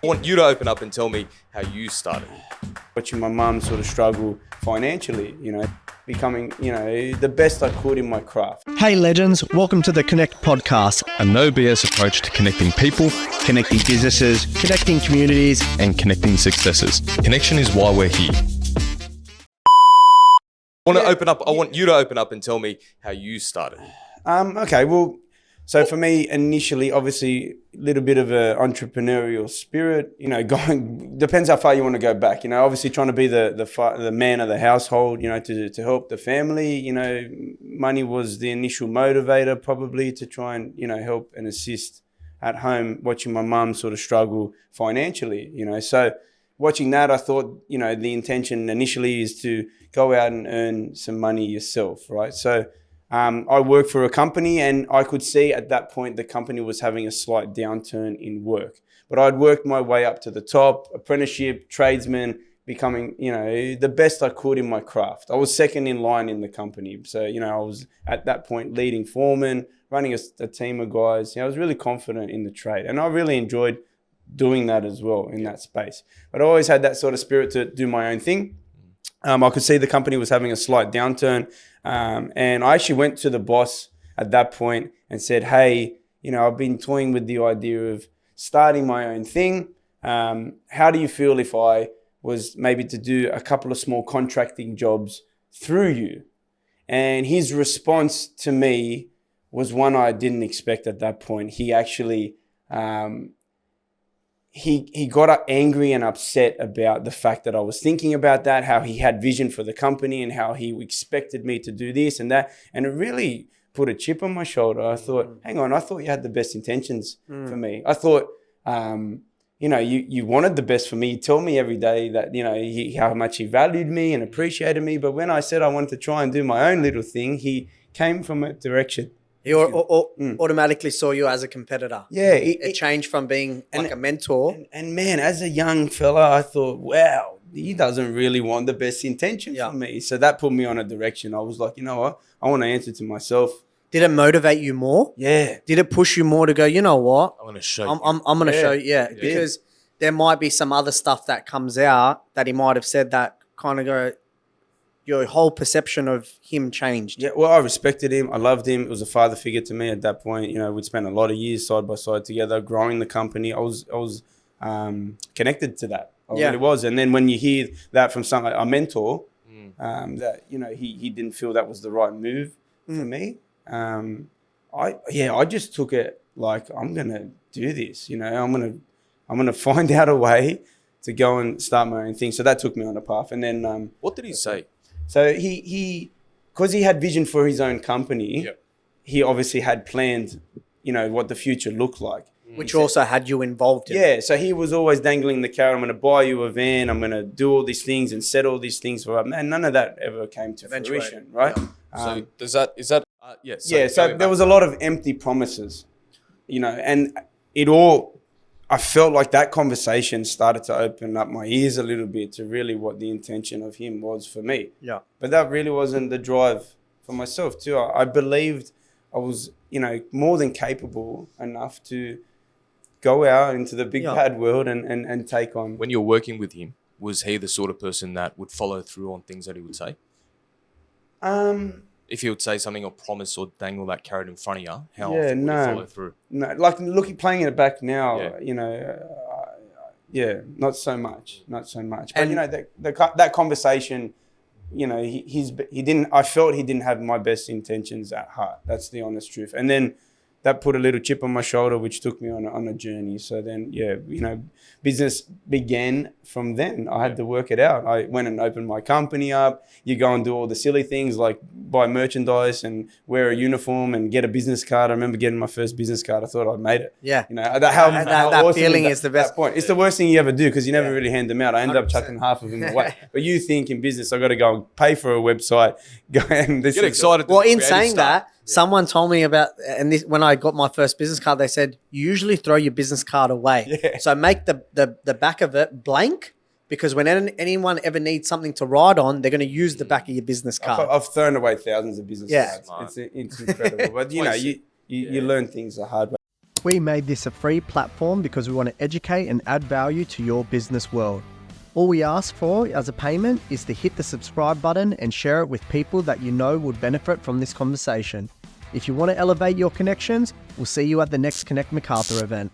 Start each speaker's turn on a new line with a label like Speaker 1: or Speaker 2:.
Speaker 1: I want you to open up and tell me how you started.
Speaker 2: Watching my mum sort of struggle financially, becoming, the best I could in my craft.
Speaker 3: Hey legends, welcome to the Connect podcast,
Speaker 1: A no BS approach to connecting people,
Speaker 3: connecting businesses, connecting communities.
Speaker 1: and connecting successes. Connection is why we're here. I want you to open up and tell me how you started.
Speaker 2: Okay, well, so for me, initially, obviously, a little bit of an entrepreneurial spirit, going, depends how far you want to go back, obviously trying to be the man of the household, to help the family, money was the initial motivator probably to try and, help and assist at home, watching my mum sort of struggle financially, so watching that, I thought, the intention initially is to go out and earn some money yourself, right? So I worked for a company and I could see at that point the company was having a slight downturn in work. But I'd worked my way up to the top, apprenticeship, tradesman, becoming, the best I could in my craft. I was second in line in the company. So, I was at that point leading foreman, running a team of guys. I was really confident in the trade and I really enjoyed doing that as well in that space. But I always had that sort of spirit to do my own thing. I could see the company was having a slight downturn. And I actually went to the boss at that point and said, hey, I've been toying with the idea of starting my own thing. How do you feel if I was maybe to do a couple of small contracting jobs through you? And his response to me was one I didn't expect at that point. He actually, he got angry and upset about the fact that I was thinking about that, how he had vision for the company and how he expected me to do this and that. And it really put a chip on my shoulder. I thought, hang on, I thought you had the best intentions for me. I thought, you wanted the best for me. You told me every day that, how much he valued me and appreciated me. But when I said I wanted to try and do my own little thing, he came from a direction.
Speaker 3: He automatically saw you as a competitor.
Speaker 2: Yeah.
Speaker 3: It changed from being like a mentor.
Speaker 2: And man, as a young fella, I thought, wow, he doesn't really want the best intention for me. So that put me on a direction. I was like, you know what? I want to answer to myself.
Speaker 3: Did it motivate you more?
Speaker 2: Yeah.
Speaker 3: Did it push you more to go, you know what?
Speaker 1: I'm going to show you.
Speaker 3: I'm going to show you. Yeah. Because there might be some other stuff that comes out that he might have said that kind of go, your whole perception of him changed.
Speaker 2: Yeah, well, I respected him. I loved him. It was a father figure to me at that point. We'd spent a lot of years side by side together, growing the company. I was connected to that. I really was. And then when you hear that from a mentor, that he didn't feel that was the right move for me. I just took it like I'm gonna do this. I'm gonna find out a way to go and start my own thing. So that took me on a path. And then
Speaker 1: what did he say?
Speaker 2: So because he had vision for his own company, he obviously had planned, what the future looked like.
Speaker 3: Which also had you involved in.
Speaker 2: Yeah, so he was always dangling the carrot. I'm going to buy you a van. I'm going to do all these things and set all these things for. Man, none of that ever came to fruition, right?
Speaker 1: Yeah. So
Speaker 2: so there was a lot of empty promises, and it all. I felt like that conversation started to open up my ears a little bit to really what the intention of him was for me.
Speaker 3: Yeah.
Speaker 2: But that really wasn't the drive for myself too. I believed I was, more than capable enough to go out into the big bad world and take on.
Speaker 1: When you're working with him, was he the sort of person that would follow through on things that he would say? If he would say something or promise or dangle that carrot in front of you, how often would he follow through? No,
Speaker 2: like playing it back now, not so much. But that conversation, he didn't. I felt he didn't have my best intentions at heart. That's the honest truth. And then that put a little chip on my shoulder, which took me on a journey. So then, business began from then. I had to work it out. I went and opened my company up. You go and do all the silly things like buy merchandise and wear a uniform and get a business card. I remember getting my first business card. I thought I'd made it.
Speaker 3: Yeah.
Speaker 2: That
Speaker 3: awesome feeling is the best
Speaker 2: point. It's the worst thing you ever do because you never really hand them out. I ended up chucking half of them away. But you think in business, I got to go and pay for a website. Go and this.
Speaker 1: Get excited.
Speaker 3: Well, in saying that, someone told me about, and this, when I got my first business card, they said, you usually throw your business card away.
Speaker 2: Yeah.
Speaker 3: So make the back of it blank, because when anyone ever needs something to write on, they're going to use the back of your business card.
Speaker 2: I've thrown away thousands of business cards. It's incredible. But, you learn things the hard way.
Speaker 4: We made this a free platform because we want to educate and add value to your business world. All we ask for as a payment is to hit the subscribe button and share it with people that you know would benefit from this conversation. If you want to elevate your connections, we'll see you at the next Connect MacArthur event.